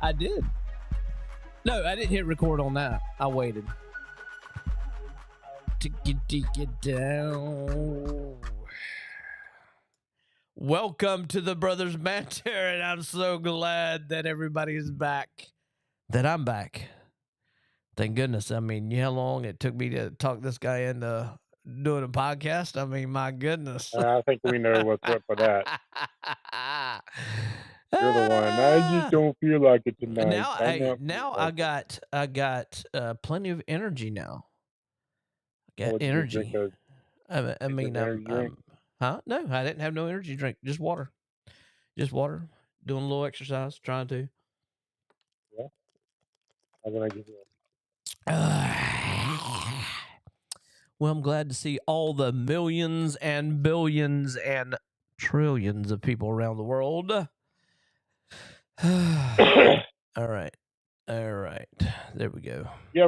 I did. No, I didn't hit record on that. I waited. Get down. Welcome to the Brothers Banter, and I'm so glad that everybody is back. That I'm back. Thank goodness. I mean, you know how long it took me to talk this guy into doing a podcast? I mean, my goodness. I think we know what's up for that. You're the one. I just don't feel like it tonight. Now, I'm not I got plenty of energy now. Got what did you drink? energy. I mean, Energy drink? huh? No, I didn't have no energy drink. Just water. Just water. Doing a little exercise. Trying to. Yeah. I'm gonna give you. Well, I'm glad to see all the millions and billions and trillions of people around the world. All right. There we go. You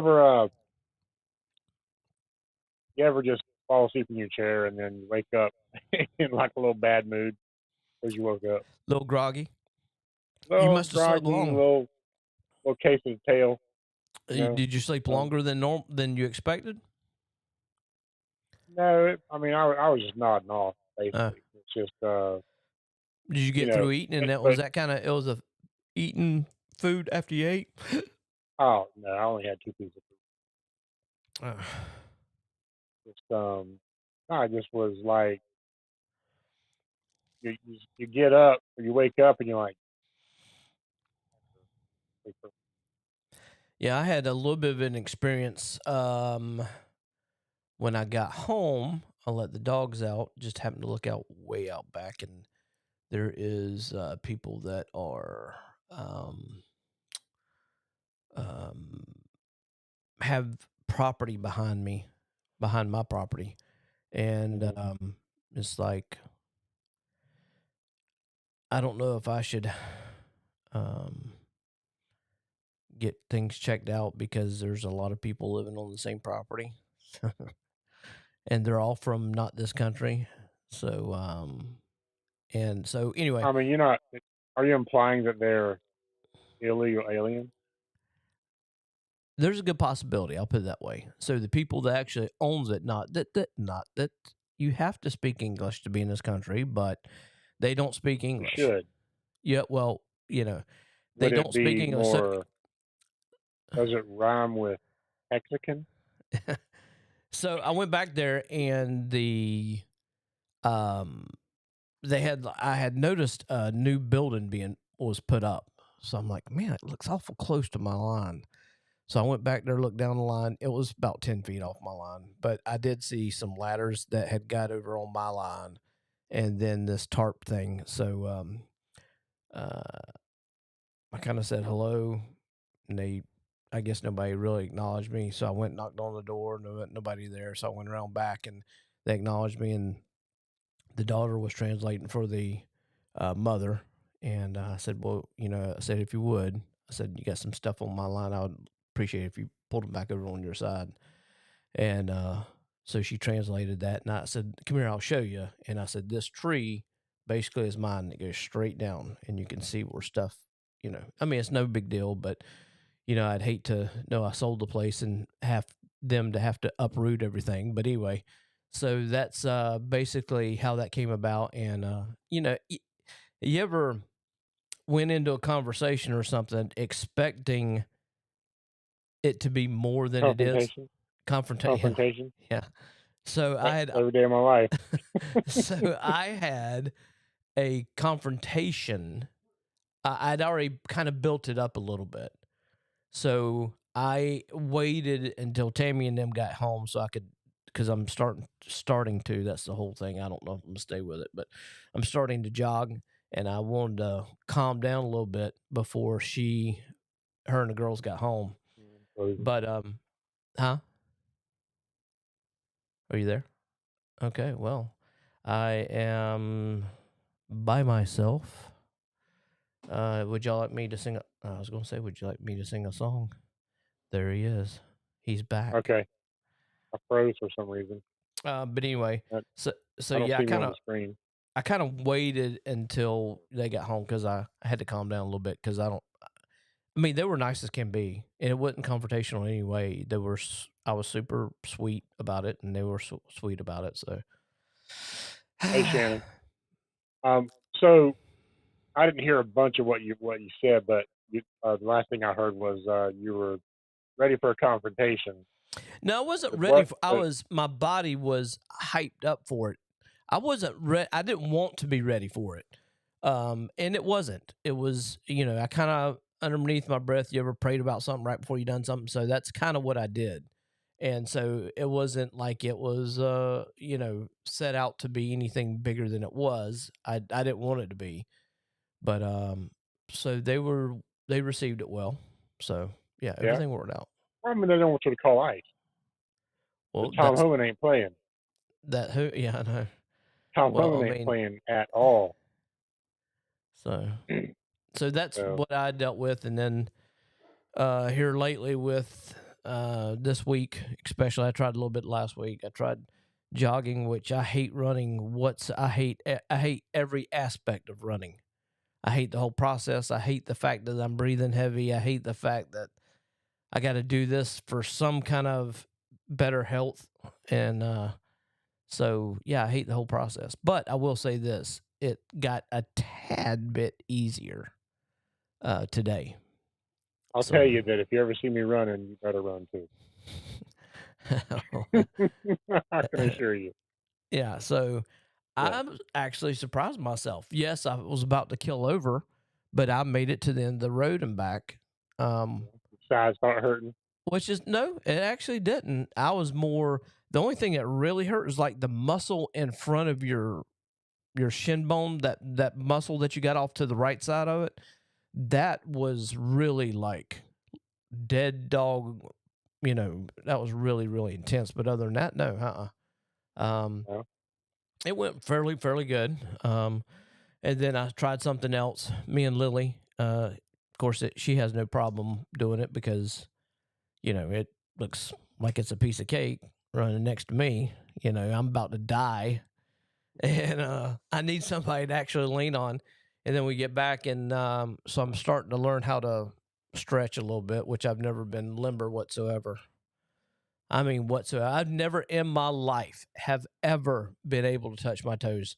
ever just fall asleep in your chair and then you wake up in like a little bad mood because you woke up? A little groggy. You Little must have slept groggy, long. little case of the tail. You know? Did you sleep longer than you expected? No, I mean I was just nodding off basically. It's just Did you get through eating, and that was that kind of it was a eating food after you ate? Oh no, I only had 2 pieces of food. Uh, Just I just was like you get up or you wake up and you're like, yeah, I had a little bit of an experience when I got home. I let the dogs out. Just happened to look out way out back, and there is people that are have property behind my property, and it's like I don't know if I should get things checked out because there's a lot of people living on the same property, and they're all from not this country. So and so anyway, I mean, you're not. Are you implying that they're illegal aliens? there's a good possibility. I'll put it that way. So the people that actually owns it, not that you have to speak English to be in this country, but they don't speak You English. should. Yeah, well, they Would don't it speak be English. more? Does it rhyme with Mexican? So I went back there, and um I had noticed a new building was put up. So I'm like, man, it looks awful close to my line. So I went back there, looked down the line. It was about 10 feet off my line, but I did see some ladders that had got over on my line, and then this tarp thing. So uh, I kind of said hello, and I guess nobody really acknowledged me. So I went and knocked on the door. Nobody there. So I went around back, and they acknowledged me, and the daughter was translating for the mother. And I said, well, I said, if you would, I said, you got some stuff on my line. I would appreciate it if you pulled them back over on your side. And so she translated that. And I said, come here, I'll show you. And I said, this tree basically is mine. It goes straight down, and you can see where stuff, I mean, it's no big deal, but, I'd hate to know I sold the place and have them to have to uproot everything. But anyway, so that's basically how that came about. And, you ever went into a conversation or something expecting it to be more than it is? Confrontation. Yeah. So I had Every day of my life. so I had a confrontation. I'd already kind of built it up a little bit. So I waited until Tammy and them got home so I could, because I'm starting to. That's the whole thing. I don't know if I'm gonna stay with it, but I'm starting to jog, and I wanted to calm down a little bit before her and the girls got home. But huh? Are you there? Okay. Well, I am by myself. Would y'all like me to sing? I was gonna say, would you like me to sing a song? There he is. He's back. Okay. I froze for some reason. But anyway, I, so I don't yeah, see me on the screen. I kind of waited until they got home because I had to calm down a little bit because I mean, they were nice as can be, and it wasn't confrontational in any way. I was super sweet about it, and they were sweet about it. So, Hey, Shannon. So I didn't hear a bunch of what you said, but the last thing I heard was you were ready for a confrontation. no, I wasn't With ready what? for. I was. My body was hyped up for it. I wasn't ready. I didn't want to be ready for it. And it wasn't. It was. I kind of underneath my breath. You ever prayed about something right before you done something? So that's kind of what I did. And so it wasn't like it was, set out to be anything bigger than it was. I didn't want it to be, but so they received it well. So yeah, Yeah. everything worked out. I mean, they don't want you to call ice. But Well, Tom Homan ain't playing. who, yeah, I know. Tom Well, I Homan ain't mean, playing at all. so that's So what I dealt with, and then here lately with this week, especially, I tried a little bit last week. I tried jogging, which I hate running. I hate every aspect of running. I hate the whole process. I hate the fact that I'm breathing heavy. I hate the fact that I got to do this for some kind of better health. And so, yeah, I hate the whole process. But I will say this: it got a tad bit easier today. I'll tell So, you that if you ever see me running, you better run too. I can assure you. yeah. So Yeah. I'm actually surprised myself. Yes, I was about to kill over, but I made it to the end of the road and back. Um, Sides start hurting. which is no, it actually didn't. I was more the only thing that really hurt is like the muscle in front of your shin bone, that muscle that you got off to the right side of it. That was really like dead dog. That was really really intense. But other than that, no, Yeah. it went fairly good. And then I tried something else. Me and Lily, of course, she has no problem doing it because it looks like it's a piece of cake running next to me. I'm about to die, and I need somebody to actually lean on. And then we get back, and so I'm starting to learn how to stretch a little bit, which I've never been limber whatsoever. I mean, whatsoever. I've never in my life have ever been able to touch my toes,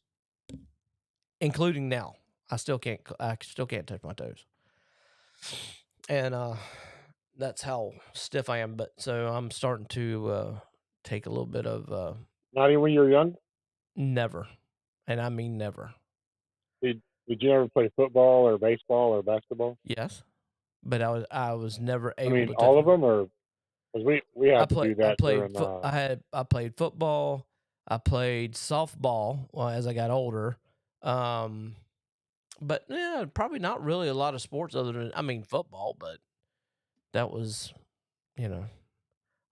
including now. I still can't. I still can't touch my toes, and that's how stiff I am. But so I'm starting to take a little bit of Not even when you were young. never, and I mean never. Did you ever play football or baseball or basketball? Yes, but I was never I able mean, to touch all of my. them, or because we I had to play. do I that played. during. I played football. I played softball as I got older. Um, but yeah, probably not really a lot of sports other than football. But that was you know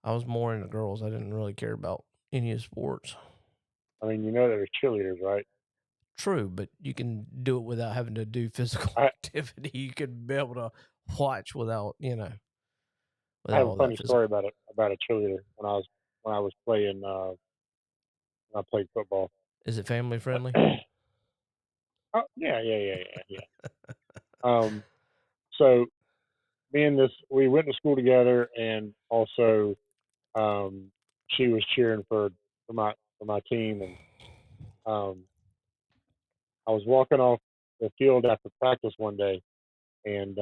I was more into girls. I didn't really care about any of sports. I mean, you know, there's cheerleaders, right? True, but you can do it without having to do physical I activity. You can be able to watch without I without have a all that funny story physical. about a cheerleader when I was playing when I played football. Is it family friendly? Oh, yeah. Um, so me and this we went to school together, and also um, she was cheering for my team, and um, I was walking off the field after practice one day, and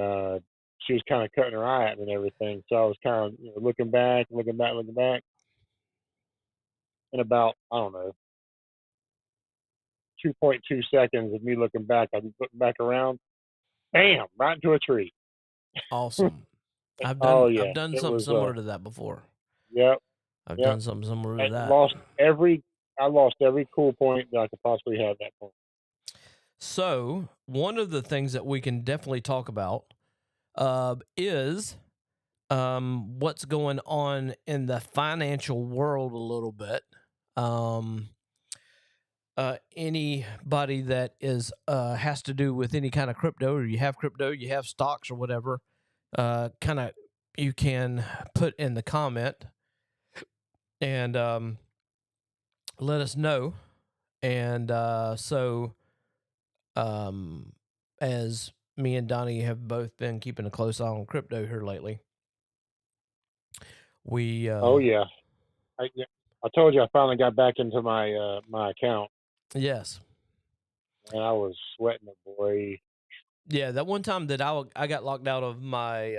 she was kind of cutting her eye at me and everything. So I was kind of looking back, and about I don't know 2.2 seconds of me looking back, I'm looking back around, bam, right into a tree. Awesome. Oh I've yeah, done it something was similar to that before. yep, I've yep. done something similar I to that. lost every I lost every cool point that I could possibly have at that point. So one of the things that we can definitely talk about is what's going on in the financial world a little bit. Um, Anybody that is has to do with any kind of crypto, or you have crypto, you have stocks or whatever, kind of you can put in the comment and let us know. And so um, as me and Donnie have both been keeping a close eye on crypto here lately. We Oh yeah. Yeah, I told you I finally got back into my my account, yes. and I was sweating it, boy. Yeah, that one time that I got locked out of my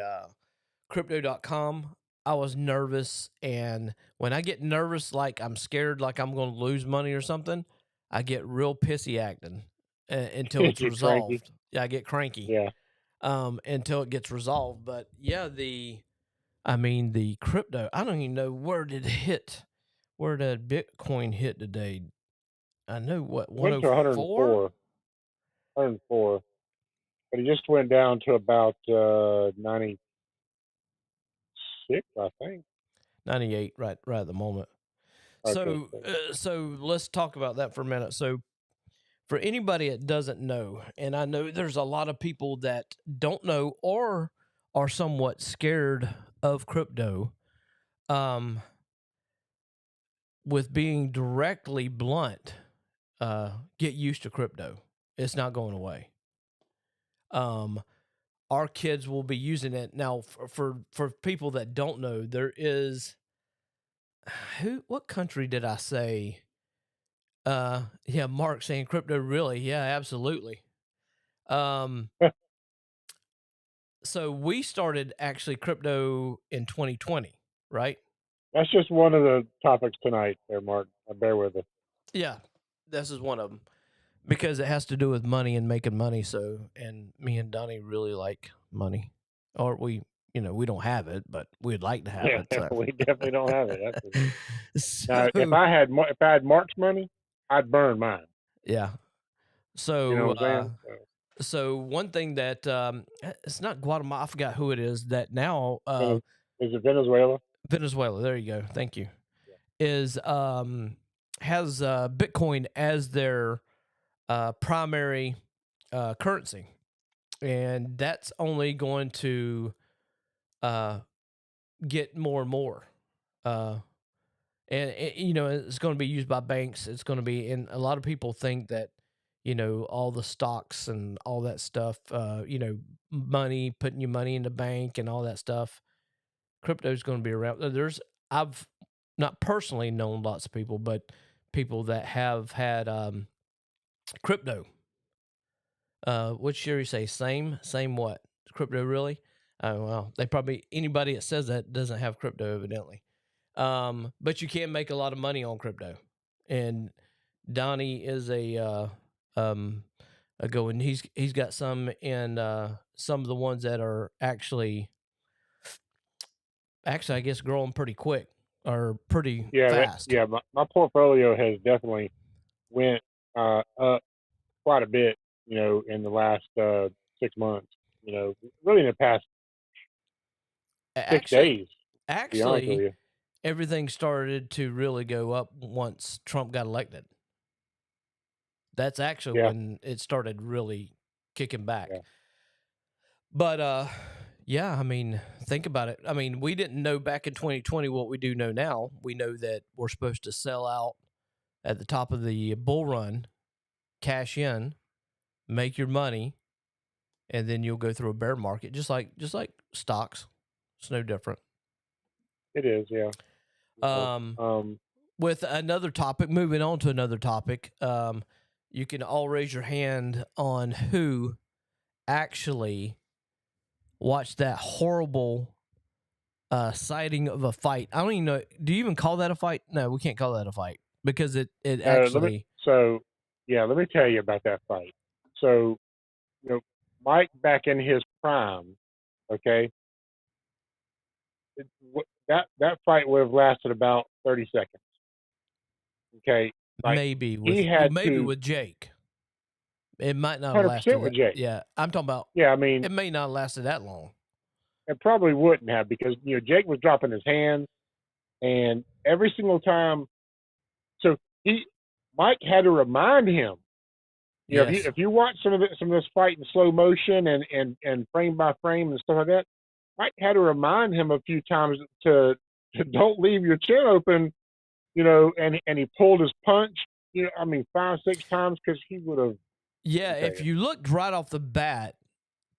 crypto.com, I was nervous, and when I get nervous like I'm scared like I'm going to lose money or something, I get real pissy acting until it's You're cranky. resolved. Yeah, I get cranky Yeah. until it gets resolved, but yeah, the crypto, I don't even know where did it hit. Where did Bitcoin hit today? I know what, It went to 104? 104, but it just went down to about 96, I think. 98 right at the moment. Okay. So let's talk about that for a minute. So for anybody that doesn't know, and I know there's a lot of people that don't know or are somewhat scared of crypto, um, with being directly blunt, get used to crypto. It's not going away. Um, our kids will be using it now. For people that don't know, there is what country did I say? Yeah, Mark saying crypto really? Yeah, absolutely. Um, so we started actually crypto in 2020, right? That's just one of the topics tonight, there, Mark. Bear with us. Yeah, this is one of them because it has to do with money and making money. So, and me and Donnie really like money, or we don't have it, but we'd like to have Yeah, it. So, we definitely don't have it. Now, so if I had Mark's money, I'd burn mine. yeah. You know So, what I'm saying? so one thing that it's not Guatemala. I forgot who it is that now Is it Venezuela? Venezuela. There you go. Thank you. Yeah. Is has Bitcoin as their primary currency, and that's only going to uh, get more and more. Uh, and it's going to be used by banks. It's going to be, and a lot of people think that all the stocks and all that stuff, money, putting your money in the bank and all that stuff. Crypto is going to be around. I've not personally known lots of people, but people that have had crypto. What Sherry say? Same what? Crypto really? Oh well, they probably anybody that says that doesn't have crypto evidently. But you can make a lot of money on crypto, and Donnie is a go, and he's got some in some of the ones that are actually I guess growing pretty quick or pretty fast. Yeah. My portfolio has definitely went up quite a bit. In the last 6 months. Really in the past 6 days. To be honest with Actually, you. everything started to really go up once Trump got elected. That's actually Yeah. when it started really kicking back. Yeah. But yeah, I mean, think about it. I mean, we didn't know back in 2020 what we do know now. We know that we're supposed to sell out at the top of the bull run, cash in, make your money, and then you'll go through a bear market, just like stocks. It's no different. It is. Yeah. Um, with another topic, moving on to another topic, you can all raise your hand on who actually watched that horrible sighting of a fight. I don't even know. Do you even call that a fight? No, we can't call that a fight because it actually. Let me tell you about that fight. So, Mike back in his prime, okay, that fight would have lasted about 30 seconds. Okay, like Maybe he with had maybe to with Jake, it might not have 100% lasted. with Jake. Yeah, I'm talking about. Yeah, I mean, It may not have lasted that long. it probably wouldn't have because Jake was dropping his hands, and every single time, so Mike had to remind him. Yes. If you watch some of this fight in slow motion and frame by frame and stuff like that, Mike had to remind him a few times to don't leave your chin open, and he pulled his punch, I mean 5-6 times because he would have. Yeah, if you looked right off the bat,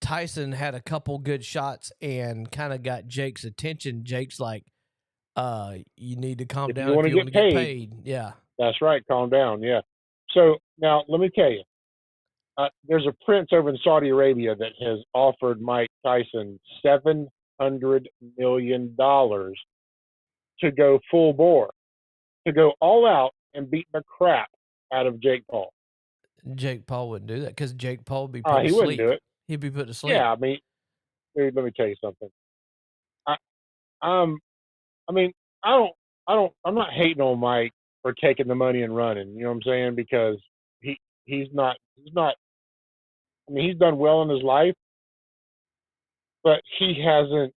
Tyson had a couple good shots and kind of got Jake's attention. Jake's like, you need to calm down if you want to get paid. Yeah. That's right. Calm down. Yeah. So now let me tell you, there's a prince over in Saudi Arabia that has offered Mike Tyson $700 million to go full bore, to go all out and beat the crap out of Jake Paul. Jake Paul wouldn't do that because Jake Paul would be put to sleep. Wouldn't do it. He'd be put to sleep. Yeah, I mean, dude, let me tell you something. I'm not hating on Mike for taking the money and running. You know what I'm saying? Because he's not. I mean, he's done well in his life, but he hasn't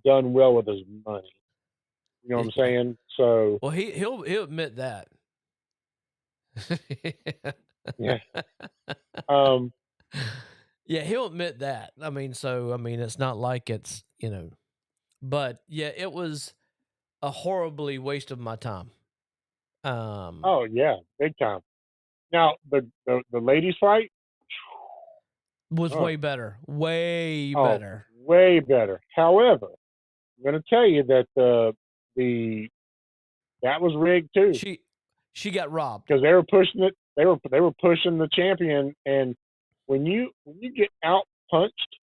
done well with his money. You know what I'm saying? So well, he'll admit that. Yeah. Yeah, he'll admit that. I mean, it's not like it's, but yeah, it was a horribly waste of my time. Oh yeah, big time. Now the ladies fight was way better. Way better. Way better. However, I'm going to tell you that that was rigged too. She got robbed because they were pushing it. They were pushing the champion, and when you get out punched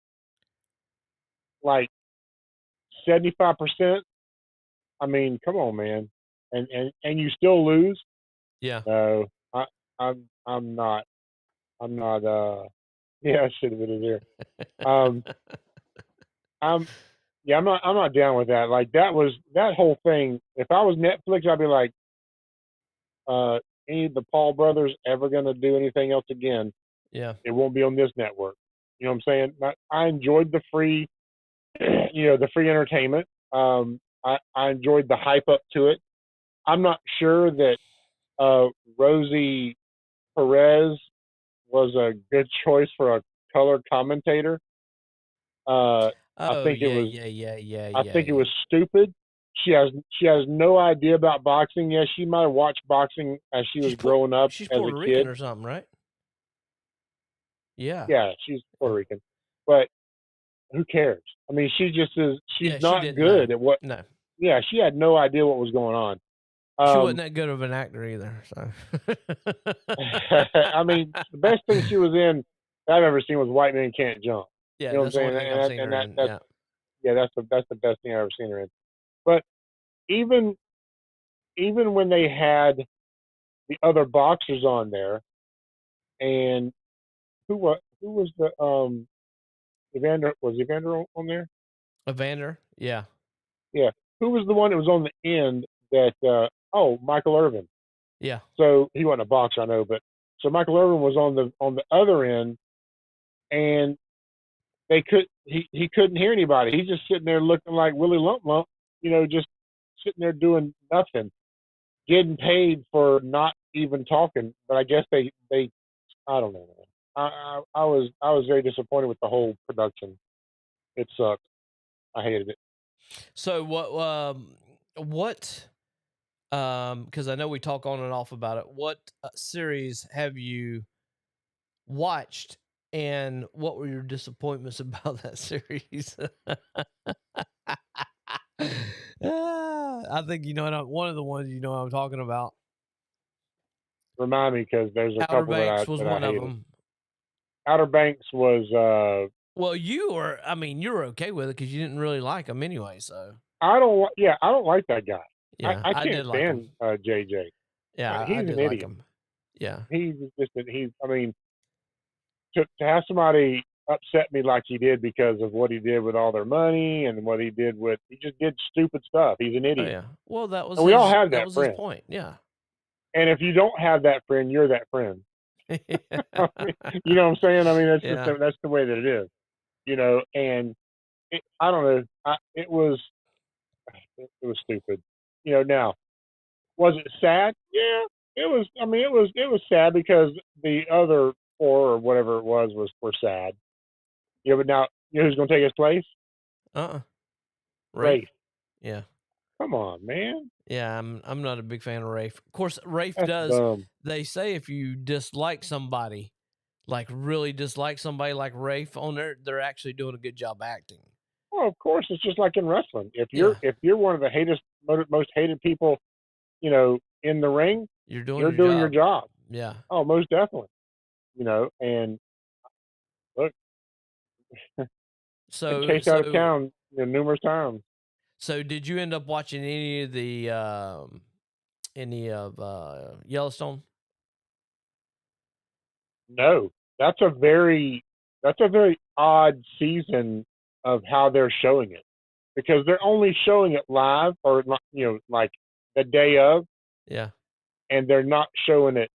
like 75%, I mean, come on, man, and you still lose. Yeah. No, I'm not. Yeah, I should have been there. I'm not down with that. Like that whole thing. If I was Netflix, I'd be like, any of the Paul brothers ever going to do anything else again? Yeah, it won't be on this network. You know what I'm saying? I enjoyed the free, the free entertainment. I enjoyed the hype up to it. I'm not sure that Rosie Perez was a good choice for a color commentator. I think it was. I think it was stupid. She has no idea about boxing. Yes, she might have watched boxing as she was growing up she's as Puerto a Rican kid or something, right? Yeah. Yeah, she's Puerto Rican, but who cares? I mean, she just is. She's not good at what. No. Yeah, she had no idea what was going on. She wasn't that good of an actor either. So. I mean, the best thing she was in I've ever seen was White Men Can't Jump. Yeah, you know what I'm saying? That's the best thing I've ever seen her in. But even when they had the other boxers on there, and who was the Evander on there? Evander, yeah. Yeah. Who was the one that was on the end that Michael Irvin. Yeah. So he wasn't a boxer, I know, but so Michael Irvin was on the other end, and he couldn't hear anybody. He's just sitting there looking like Willie Lump Lump, just sitting there doing nothing, getting paid for not even talking. But I guess they I don't know. I was very disappointed with the whole production. It sucked. I hated it. So what because I know we talk on and off about it. What series have you watched, and what were your disappointments about that series? I think one of the ones I'm talking about. Remind me, because there's a Outer couple Banks that was one of them. Outer Banks was. Well, you were okay with it because you didn't really like him anyway. So I don't like that guy. Yeah, I can't stand JJ. Yeah, he's an idiot. Like him. Yeah, he's just I mean, to have somebody upset me like he did because of what he did with all their money and what he just did stupid stuff. He's an idiot. Oh, yeah. Well, that was. And we all have that friend. His point. Yeah. And if you don't have that friend, you're that friend. You know what I'm saying? I mean, that's the way that it is. And I don't know. It was stupid. Now, was it sad? Yeah, it was. I mean, it was sad because the other 4 or whatever it was were sad. Yeah, but now who's going to take his place? Rafe. Yeah. Come on, man. Yeah, I'm not a big fan of Rafe. Of course, Rafe That's does. dumb. They say if you dislike somebody, like really dislike somebody like Rafe on there, they're actually doing a good job acting. Well, of course, it's just like in wrestling. Yeah, If you're one of the most hated people, in the ring, you're doing you're your doing your job. job. Yeah. Oh, most definitely. And look, been So chased out of so town, numerous times. so did you end up watching any of Yellowstone? No, that's a very that's a very odd season of how they're showing it because they're only showing it live or like the day of, Yeah. and they're not showing it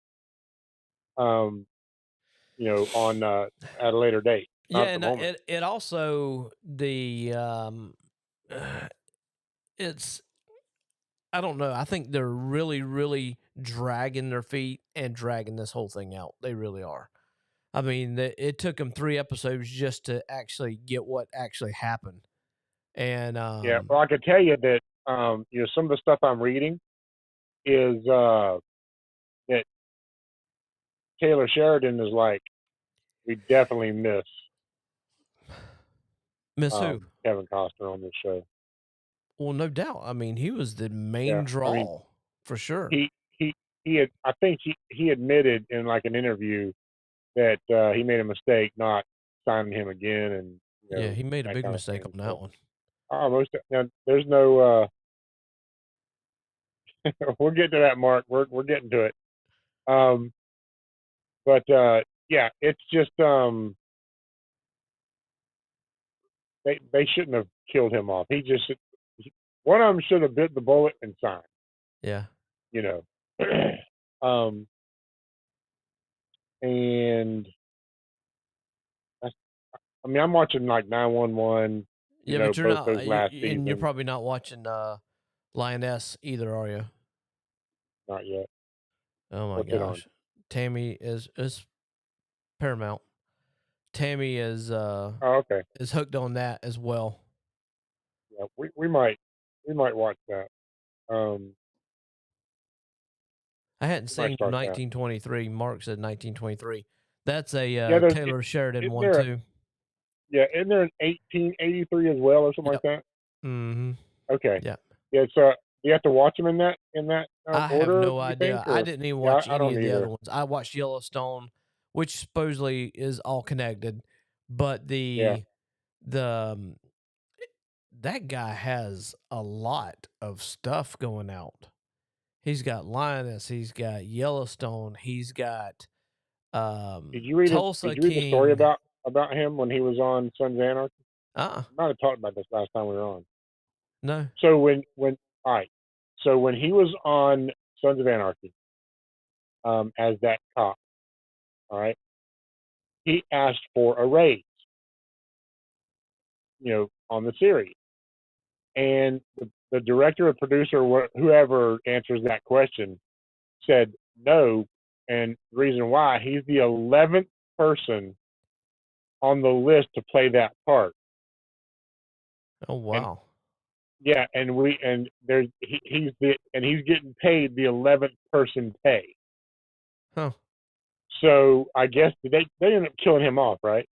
um on at a later date. Yeah, Not at the and moment. it also it's I don't know. I think they're really, really dragging their feet and dragging this whole thing out. They really are. I mean, it took them 3 episodes just to actually get what actually happened. And Yeah, well, I can tell you that some of the stuff I'm reading is that Taylor Sheridan is like, we definitely miss Miss who? Kevin Costner on this show. Well, no doubt. I mean, he was the Yeah, main I mean, draw for sure. he had, I think he admitted in like an interview that he made a mistake not signing him again, and Yeah, he made a that big kind of mistake thing. on that So, one. almost now, there's no. We'll get to that, Mark. We're getting to it. Um, but yeah, it's just they shouldn't have killed him off. One of them should have bit the bullet and signed. Yeah. You know, um, and I mean, I'm watching like 911. Yeah, but you're Both not, those last and you're seasons. probably not watching Lioness either, are you? Not yet. Oh my What's it on? gosh, Tammy is Paramount. Tammy Oh, okay. is hooked on that as well. Yeah, we might watch that. I hadn't We might seen start that. 1923. Mark said 1923. That's Yeah, a there's Taylor Sheridan isn't one there too. isn't there an 1883 as well or something like Yep. that? Mm-hmm. Okay. Yeah. Yeah, so do you have to watch them in that I have order? no You think, idea. I or didn't even yeah, watch I any don't of the other either. ones. I watched Yellowstone, which supposedly is all connected, but Yeah, the that guy has a lot of stuff going out. He's got Lioness, he's got Yellowstone, he's got did you read it? Tulsa Did you read the story King. about him when he was on Sons of Anarchy? Uh-uh. I might have talked about this last time we were on. No. So when all right, so when he was on Sons of Anarchy, as that cop, all right, he asked for a raise, on the series, and the director or producer, whoever answers that question, said no, and the reason why, he's the 11th person on the list to play that part, Oh and wow. yeah, and he's getting paid the 11th person pay. Huh. So I guess they ended up killing him off, right?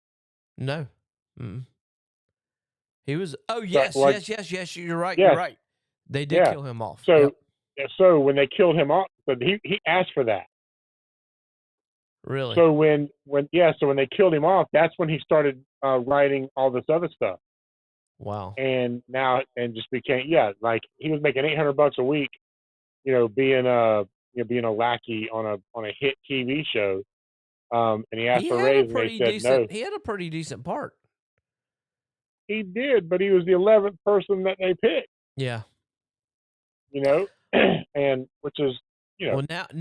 No. Mm. He was So yes, like, yes, yes, yes, you're right, you're yes, right. They did yeah. kill him off. So Yep. when they killed him off, so he asked for that. Really? So when they killed him off, that's when he started writing all this other stuff, Wow. and now and just became, like he was making $800 a week, being a lackey on a hit TV show, and he asked He for a had a raise, and they pretty said no. decent he had a pretty decent part. He did, but he was the 11th person that they picked, Yeah. and which is, Well, I mean, I don't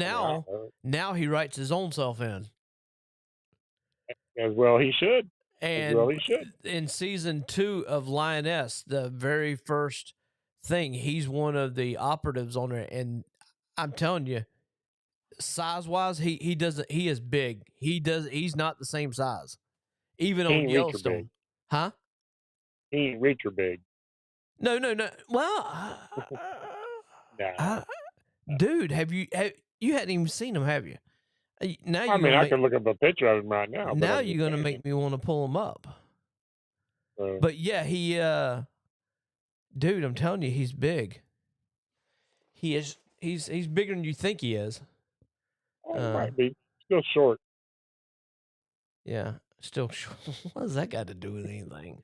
know, now he writes his own self in. as well he should, as well And he should. in season 2 of Lioness, the very first thing, he's one of the operatives on there, and I'm telling you, size wise, he is big. He's not the same size. Even He on ain't Reacher big. Yellowstone. Huh? He ain't Reacher big. No, no, no. Well, Nah. dude, you hadn't even seen him, have you? Now I you're mean, gonna I make can look up a picture of him right now, but now I'm you're just gonna saying. make me want to pull him up. So, But yeah, he dude, I'm telling you, he's big. He is. He's bigger than you think he is. he might be still short. Yeah, still. What does that got to do with anything?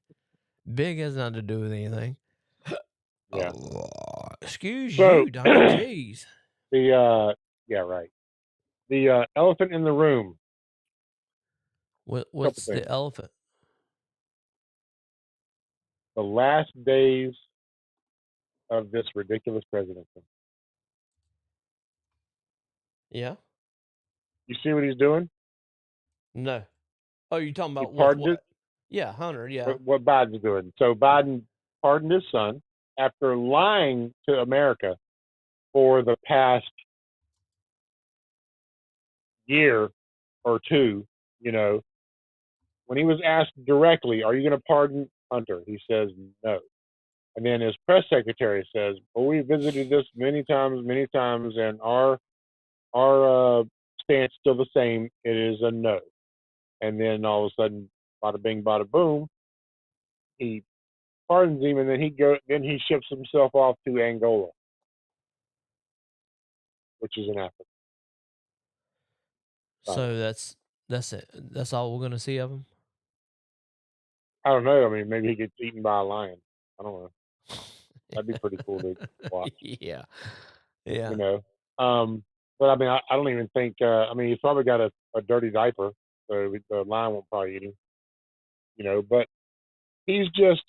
Big has nothing to do with anything. Yeah. Excuse So you, Donnie. Jeez. yeah, right. The elephant in the room. What's things. the elephant? The last days of this ridiculous presidency. Yeah. You see what he's doing? No. Oh, you talking He about with pardoned what? Yeah, Hunter. Yeah. what Biden's doing. So Biden pardoned his son after lying to America for the past year or two. You know, when he was asked directly, "Are you going to pardon Hunter?" He says no. And then his press secretary says, "Well, we visited this many times, and our stance still the same. It is a no." And then all of a sudden, bada bing, bada boom, he pardons him, and then he ships himself off to Angola, which is in Africa. So that's it. That's all we're gonna see of him. I don't know. I mean, maybe he gets eaten by a lion. I don't know. That'd be pretty cool to watch. Yeah. Yeah. You know. But I mean, I don't even think. I mean, he's probably got a dirty diaper, so the lion won't probably eat him. You know, but he's just.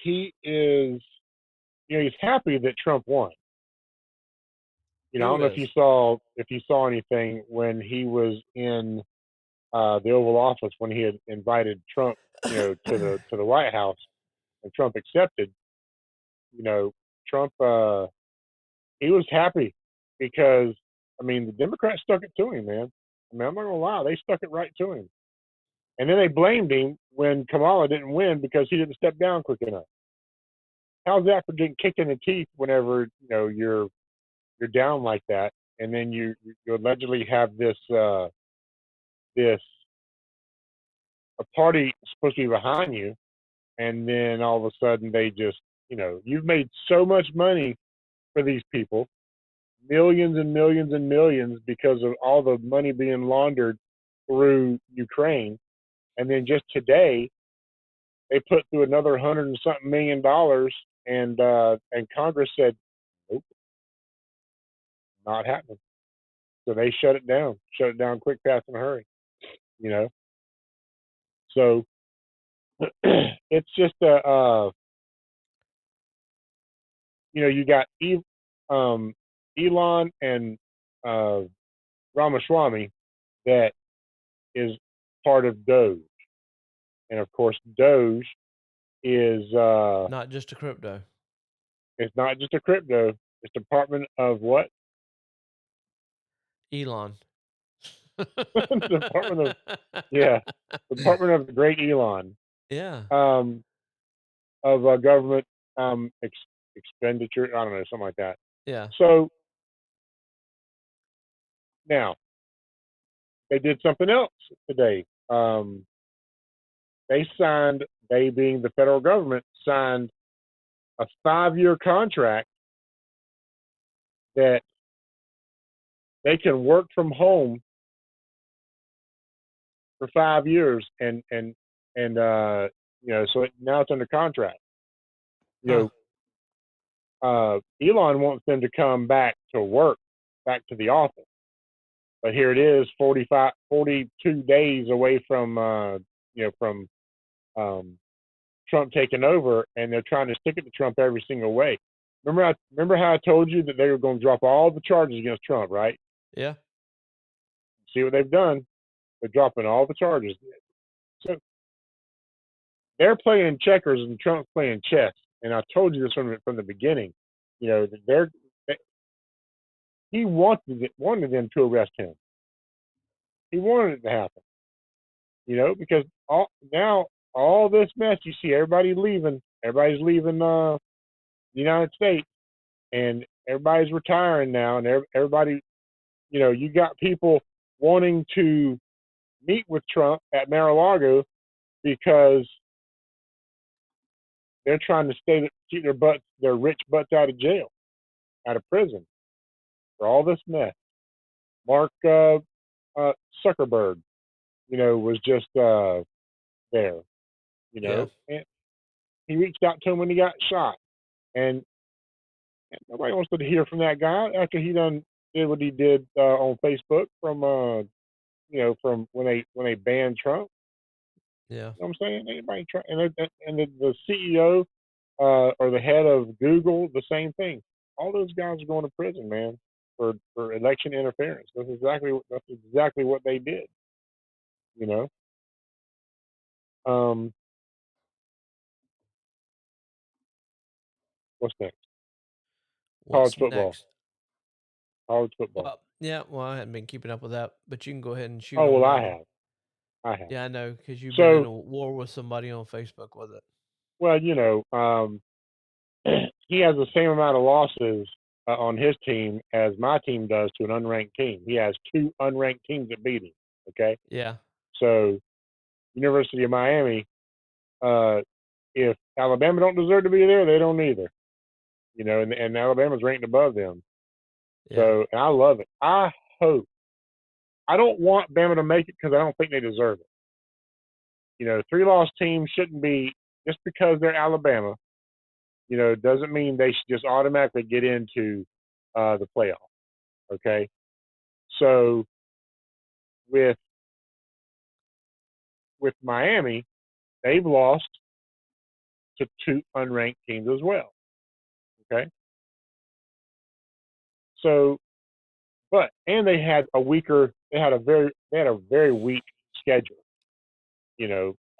He is. You know, he's happy that Trump won. You know, I Who don't know is? if you saw anything when he was in the Oval Office when he had invited Trump, you know, to the White House, and Trump accepted. You know, Trump he was happy because I mean the Democrats stuck it to him, man. I mean, I'm not gonna lie, they stuck it right to him, and then they blamed him when Kamala didn't win because he didn't step down quick enough. How's that for getting kicked in the teeth whenever you know you're down like that, and then you allegedly have this a party supposed to be behind you, and then all of a sudden they just you know you've made so much money for these people, millions and millions and millions because of all the money being laundered through Ukraine, and then just today they put through another $100 and something million, and Congress said nope, not happening. So they shut it down quick, fast, in a hurry. You know, so it's just you know, you got Elon and Ramaswamy that is part of Doge, and of course Doge is Not just a crypto. it's not just a crypto. It's Department of what? Elon. Department yeah, Department of the Great Elon. Yeah. Um, of government expenditure. I don't know, something like that. Yeah. So now they did something else today. They being the federal government, signed a 5-year contract that they can work from home for 5 years, and you know, so now it's under contract. You know, Elon wants them to come back to work, back to the office, but here it is, 42 days away from you know from Trump taking over, and they're trying to stick it to Trump every single way. Remember how I told you that they were going to drop all the charges against Trump, right? Yeah. See what they've done? They're dropping all the charges. So they're playing checkers and Trump's playing chess. And I told you this from the beginning. You know, he wanted them to arrest him. He wanted it to happen. You know, because all this mess, you see everybody's leaving the United States, and everybody's retiring now, and everybody, you got people wanting to meet with Trump at Mar-a-Lago because they're trying to keep their rich butts out of jail, out of prison for all this mess. Mark Zuckerberg, was just there, Yeah. and he reached out to him when he got shot, and nobody wants to hear from that guy after he done did what he did on Facebook from when they banned Trump. Yeah. You know what I'm saying? Anybody try and the CEO or the head of Google, the same thing. All those guys are going to prison, man, for election interference. That's exactly what they did. You know. What's next? College What's football. next? College football. Well, yeah. Well, I hadn't been keeping up with that, but you can go ahead and shoot Oh on well, that I one. have. I have. Yeah, I know because you've been in So a war with somebody on Facebook with it. well, he has the same amount of losses on his team as my team does to an unranked team. He has two unranked teams that beat him. Okay, Yeah. so University of Miami, if Alabama don't deserve to be there, they don't either. And Alabama's ranked above them. Yeah. So and I love it. I hope. I don't want Bama to make it because I don't think they deserve it. 3-loss teams shouldn't be just because they're Alabama. Doesn't mean they should just automatically get into the playoff. Okay, so with Miami, they've lost to two unranked teams as well. Okay, so and they had a very weak schedule.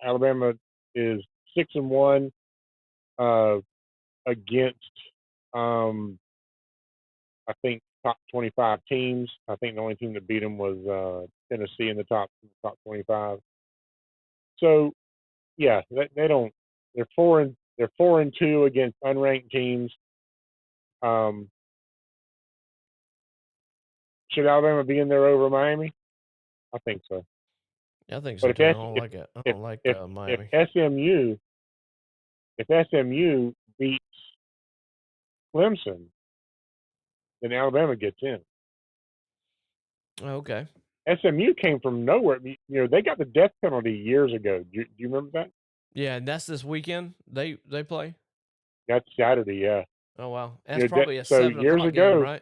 Alabama is 6-1 against I think top 25 teams. I think the only team that beat them was Tennessee in the top 25. So yeah, they don't. They're 4-2 against unranked teams. Um, should Alabama be in there over Miami? I think so. Yeah, I think But so too. I don't like it. I if don't like if if Miami. SMU beats Clemson, then Alabama gets in. Okay. SMU came from nowhere. They got the death penalty years ago. Do you remember that? Yeah, and that's this weekend. They play. That's Saturday, yeah. Oh wow, that's probably a So 7 o'clock years game, ago, right?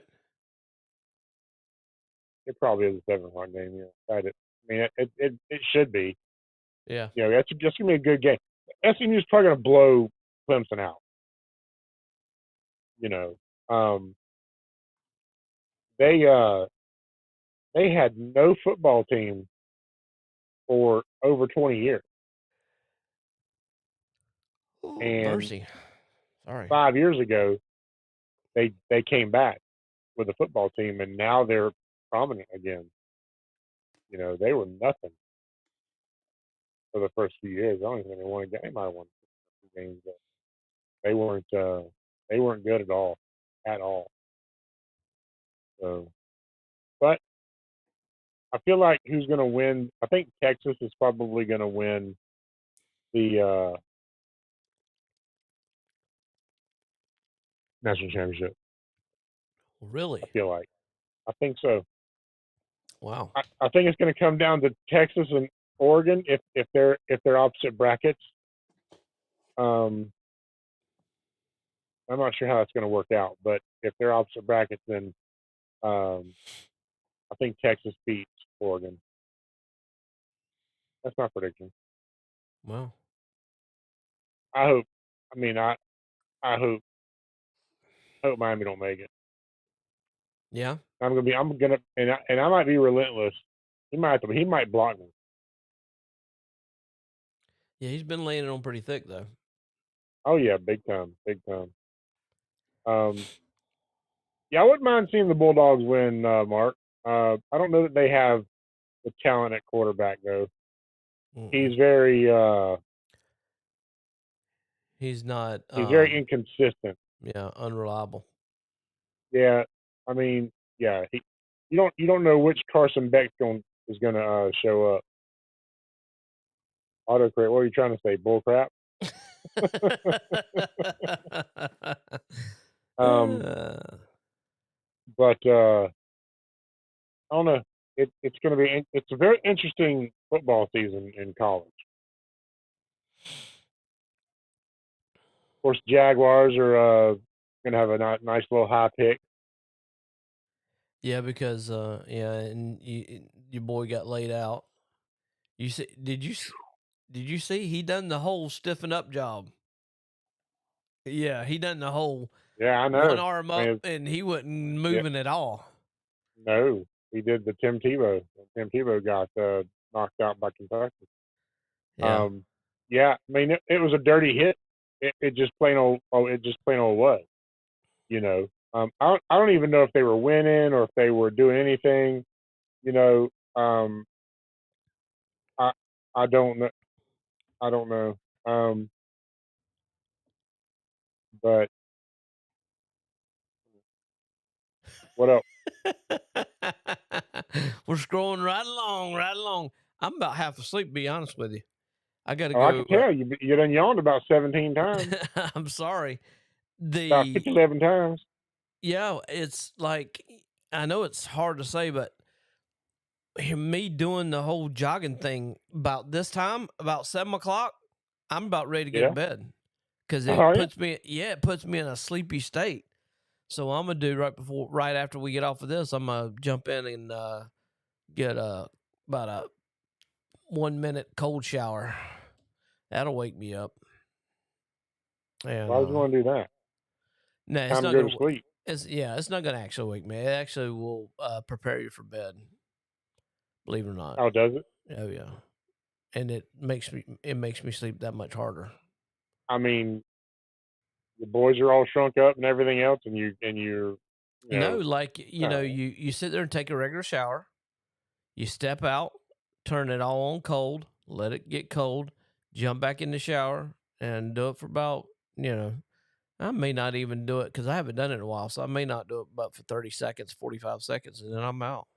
it probably is a 7 o'clock game. Yeah, I mean, it should be. Yeah. That's just gonna be a good game. SMU is probably gonna blow Clemson out. You know, um, they had no football team for over 20 years, Oh, and mercy. Sorry. 5 years ago they came back with a football team, and now they're prominent again. They were nothing for the first few years. I don't even think they won a game. They might have won 2 games, but they weren't good at all, at all. So, but I feel like who's going to win? I think Texas is probably going to win the national championship. I Really? feel like. I think so. Wow. I think it's going to come down to Texas and Oregon if they're opposite brackets. I'm not sure how that's going to work out, but if they're opposite brackets, then I think Texas beats Oregon. That's my prediction. Wow. I hope. I mean, I hope Miami don't make it. Yeah. I'm gonna, and I might be relentless. He might block me. Yeah, he's been laying it on pretty thick though. Oh yeah, big time, big time. Yeah, I wouldn't mind seeing the Bulldogs win, Mark. I don't know that they have the talent at quarterback though. Mm-mm. He's very He's not. inconsistent. Yeah, unreliable. Yeah, I mean, yeah, you don't know which Carson Beck is gonna show up. Autocorrect. What are you trying to say? Bull crap. Um, Uh, but I don't know. It's going to be. It's a very interesting football season in college. Of course, Jaguars are going to have a nice little high pick. yeah, because yeah, and your boy got laid out. You see? Did you see he done the whole stiffen up job? Yeah, he done the whole Yeah, I one know. arm I up, mean, and he wasn't yeah, moving at all. no, he did the Tim Tebow. Tim Tebow got knocked out by Kentucky. Yeah. Um, yeah, I mean, it was a dirty hit. It just plain old. Oh, it just plain old was. You know, I don't even know if they were winning or if they were doing anything. You know, I I don't know. I don't know. But what else? We're scrolling right along, right along. I'm about half asleep, to be honest with you. I got to Oh, I go. can tell you done yawned about 17 times, I'm sorry. about The 57 times. Yeah, it's like I know it's hard to say, but me doing the whole jogging thing about this time, about 7 o'clock, I'm about ready to go to Yeah. bed because Oh yeah. it puts me in a sleepy state. So I'm gonna do right after we get off of this, I'm gonna jump in and get about a 1 minute cold shower. That'll wake me up. And Why would you want to do that? no, it's Time to not go to gonna. sleep. It's not gonna actually wake me. It actually will prepare you for bed. Believe it or not. How does it? Oh yeah, and it makes me sleep that much harder. I mean, the boys are all shrunk up and everything else, and you're, No, like no. you sit there and take a regular shower. You step out, turn it all on cold, let it get cold, jump back in the shower, and do it for about I may not even do it because I haven't done it in a while, so I may not do it but for 30 seconds, 45 seconds, and then I'm out.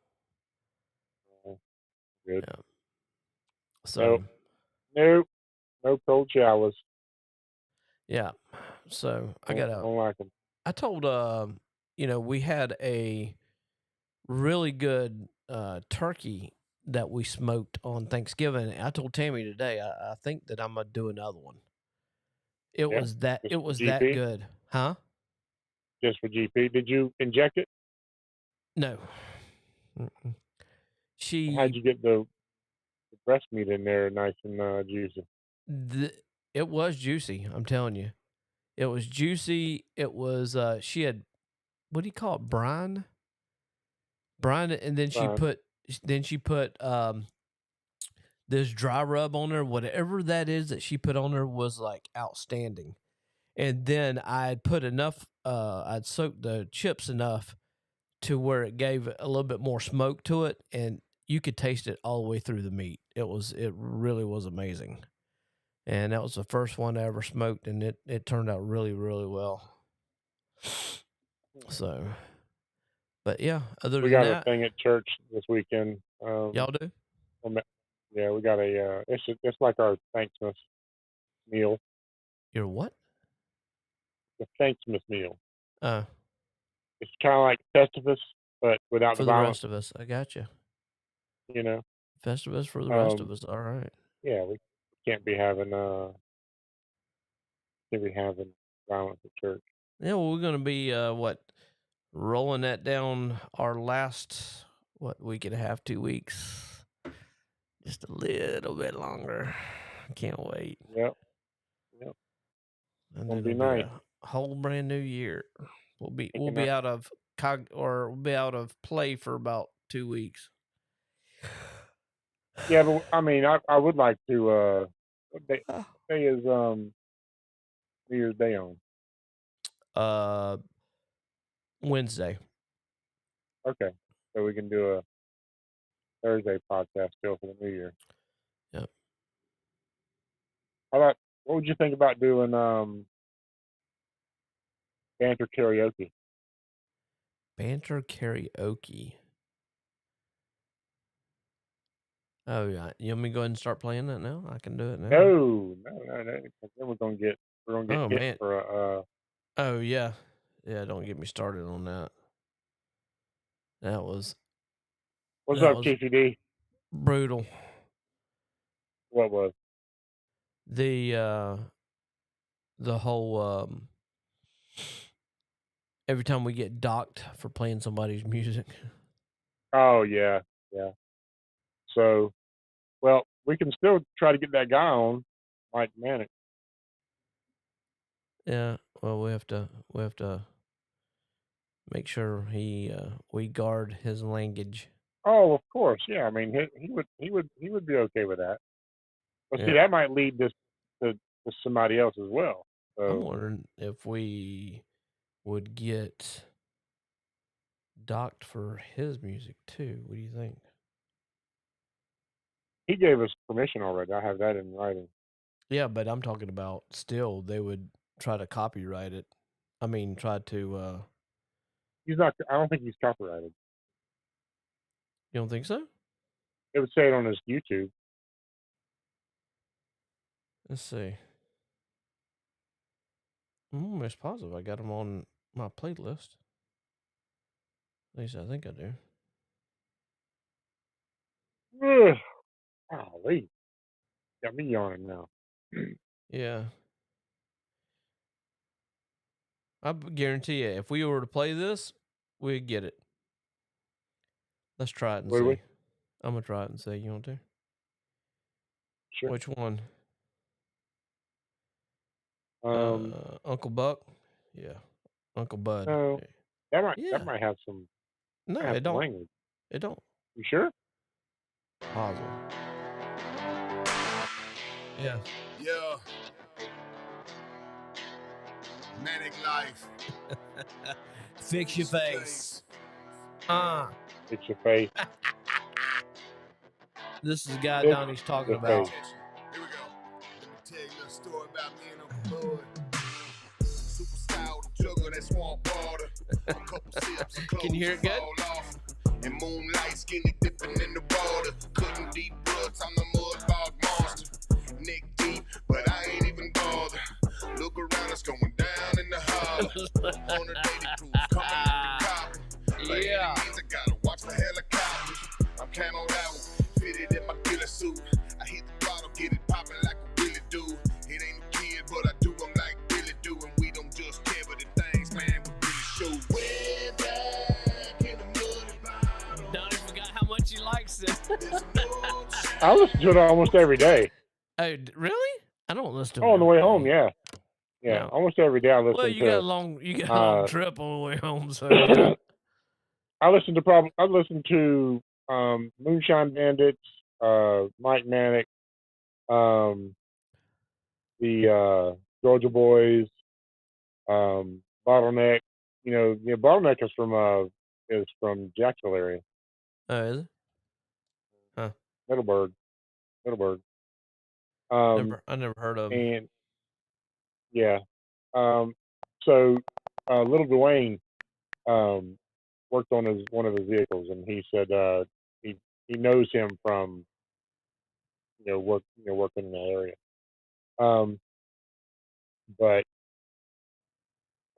Good. Yeah. Nope. So Nope. No cold showers. yeah. So Don't like them. I told we had a really good turkey that we smoked on Thanksgiving. I told Tammy today I think that I'm gonna do another one. Yeah. Just It for was that GP. good. Huh? Just for GP. Did you inject it? No. Mm-mm. How'd She you get the breast meat in there, nice and juicy? th- it was juicy, I'm telling you. It was juicy. It was she had what do you call it? Brine, and Fine. then she put this dry rub on there. Whatever that is that she put on there was like outstanding. And then I'd put enough I'd soaked the chips enough to where it gave a little bit more smoke to it, and you could taste it all the way through the meat. It really was amazing. And that was the first one I ever smoked, and it turned out really, really well. So, but yeah, other We than got a that, thing at church this weekend. y'all do? Um, yeah, we got a. It's like our Thanksmas meal. You're what? The Thanksmas meal. Uh, It's kind of like Festivus, but without the for the violence. rest of us. I got you. You know. Festivus for the rest of Um. us. All right. Yeah, we can't be having violence at church. Yeah, well, we're gonna be rolling that down our last week and a half, 2 weeks, just a little bit longer. Can't wait, Yep. Yep. and Gonna then be it'll be nice. a whole brand new year. We'll Picking be up. out of we'll be out of play for about 2 weeks. Yeah, but I mean, I would like to. What day is New Year's Day on? Uh, Wednesday. Okay, so we can do a Thursday podcast still for the New Year. Yep. How about what would you think about doing banter karaoke? Banter karaoke. Oh yeah, you want me to go ahead and start playing that now? I can do it now. No. 'Cause then we're gonna get Oh hit man. for a. Oh yeah, yeah. Don't get me started on that. That was What's up, TCD? brutal. What was? The whole every time we get docked for playing somebody's music. Oh yeah, yeah. So, well, we can still try to get that guy on, Mike Manic. Yeah. Well, we have to make sure we guard his language. Oh, of course, yeah. I mean, he would be okay with that. But see, that might lead this to somebody else as well. So I'm wondering if we would get docked for his music too. What do you think? he gave us permission already. I have that in writing. Yeah, but I'm talking about still they would try to copyright it. I mean, try to. He's not. I don't think he's copyrighted. You don't think so? It would say it on his YouTube. Let's see. I'm almost positive I got him on my playlist. At least I think I do. Golly. Got me yawning now. Yeah. I guarantee you, if we were to play this, we'd get it. Let's try it and see. I'm going to try it and see. You want to? Sure. Which one? Uncle Buck? Yeah. Uncle Bud. No. That might have some. No, it don't. Language. It don't. You sure? Positive. Yeah. Yeah. Manic life. Fix your face. Fix your face. This is the guy Donnie's talking about. Here we go. Let me tell you a little story about me and Uncle Bud. Super style juggle that swamp water. A couple sips of clothes. Can you hear it good? And moonlight skinny dipping in the water. Cutting deep roots, I'm the mud bog monster. Neck deep, but I ain't even bothered. Look around, it's going down in the holler. On a daily cruise, coming up the copper. Yeah. Means I gotta watch for helicopters. I'm camoed out, fitted in my killer suit. I hit the bottle, get it popping like a really do. It ain't a kid, but I do them like Billy do. And we don't just care, but the things, man, we really show. Way back in the mud. Donnie forgot how much he likes it. I listen to it almost every day. Oh, really? I don't listen to it. Oh, on the way home, yeah. Yeah, No. almost every day I listen to. Well, you got a long trip on the way home, so. I listen to Moonshine Bandits, Mike Manic, the Georgia Boys, Bottleneck. Bottleneck is from Jacksonville area. Oh, is it? Huh. Middleburg. I never heard of him. And yeah, so Little Dwayne worked on one of his vehicles, and he said he knows him from working in that area. But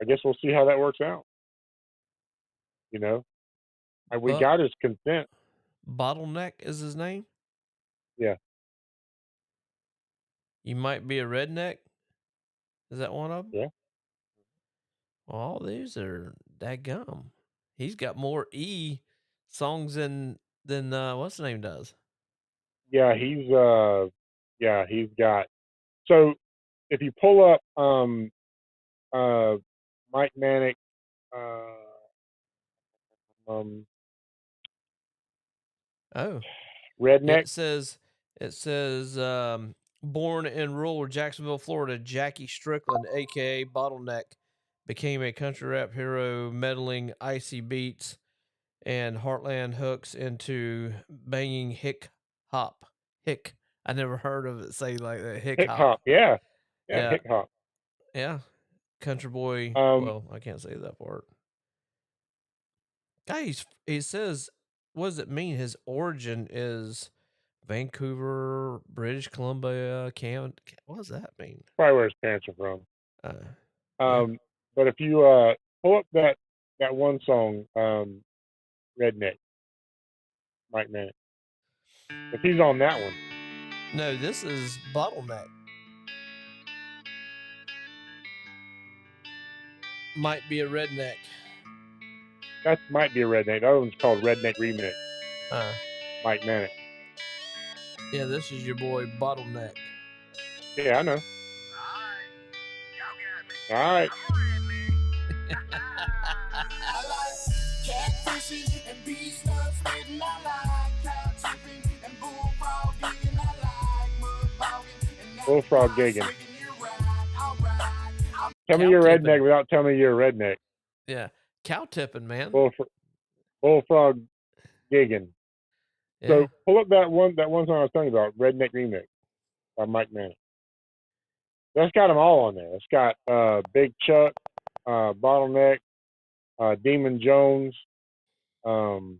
I guess we'll see how that works out. We got his consent. Bottleneck is his name? Yeah. You might be a redneck? Is that one of them? Yeah. Well, all these are dadgum. He's got more E songs than what's the name does. Yeah, he's got. So if you pull up Mike Manic Redneck. It says born in rural Jacksonville, Florida, Jackie Strickland, aka Bottleneck, became a country rap hero, meddling icy beats and heartland hooks into banging hick hop. Hick. I never heard of it say like that. Hick hop. Yeah. Hick hop. Yeah. Country boy. Well, I can't say that part. He says, what does it mean? His origin is Vancouver, British Columbia, Canada. What does that mean? Probably where his parents are from. Yeah. But if you pull up that one song, Redneck, Mike Manning. If he's on that one. No, this is Bottleneck. Might be a redneck. That might be a Redneck. The other one's called Redneck Remix. Mike Manning. Yeah, this is your boy Bottleneck. Yeah, I know. All right. I like catfishing and bee stuff spitting. I like cow tipping and bullfrog gigging. I like mud bogging and Bullfrog gigging. Tell me you're a redneck without telling me you're a redneck. Yeah, cow tipping, man. Bullfrog gigging. Yeah. So pull up that one song I was talking about, Redneck Remix by Mike Manning. That's got them all on there. It's got Big Chuck, Bottleneck, Demon Jones, all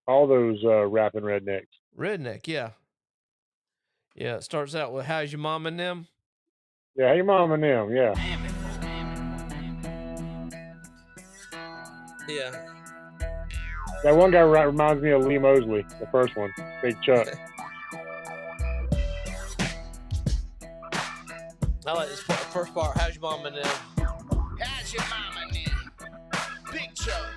those rapping rednecks. Redneck, yeah. Yeah, it starts out with "How's your mom and them?" Yeah, hey mom and them, yeah. Yeah. That one guy reminds me of Lee Mosley, the first one, Big Chuck. I like this first part. "How's your mom and them?" How's your mama now? Big Chuck.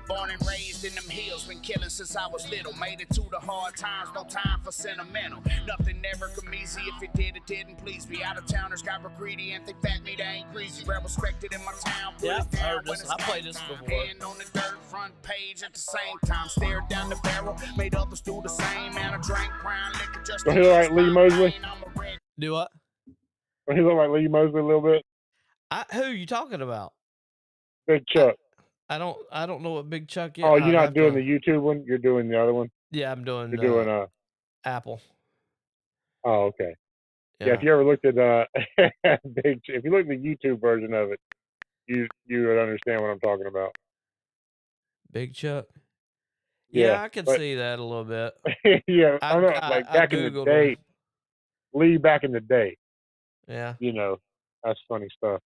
Born and raised in them hills, been killing since I was little. Made it to the hard times, no time for sentimental. Nothing ever come easy. If it did, it didn't please me. Out of towners got real greedy and think fat meat ain't greasy. Well respected in my town. Yeah, I heard this. I played this before. Hand on the dirt, front page at the same time. Stared down the barrel, made others do the same. And I drank brown liquor just Don't he look like Lee Mosley? Do what? Don't he look like Lee Mosley a little bit? Who you talking about? Big Chuck. I don't know what Big Chuck is. Oh, you're not doing the YouTube one? You're doing the other one? Yeah, I'm doing. You're doing Apple. Oh, okay. Yeah, if you ever looked at if you looked at the YouTube version of it, you would understand what I'm talking about. Big Chuck. Yeah, Yeah, I can see that a little bit. Yeah, I know, like back in the day, Lee back in the day. Yeah. You know, that's funny stuff.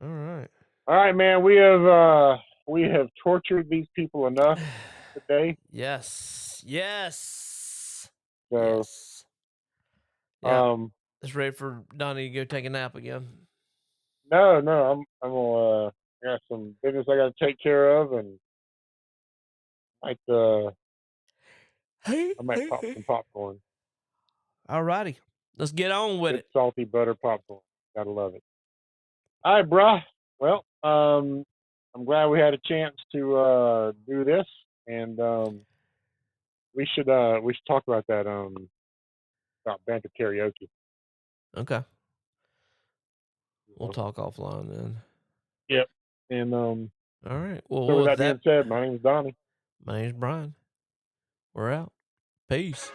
All right. All right, man. We have tortured these people enough today. Yes. Yes. So, yes. Yeah. It's ready for Donnie to go take a nap again. No, I'm gonna got some business I got to take care of, and I might pop some popcorn. All righty, let's get on with it. Salty butter popcorn. Gotta love it. All right, bruh. Well, I'm glad we had a chance to do this, and we should talk about that about banter karaoke. Okay. We'll talk offline then. Yep. And all right. Well, so with that being said, my name's Donnie. My name's Brian. We're out. Peace.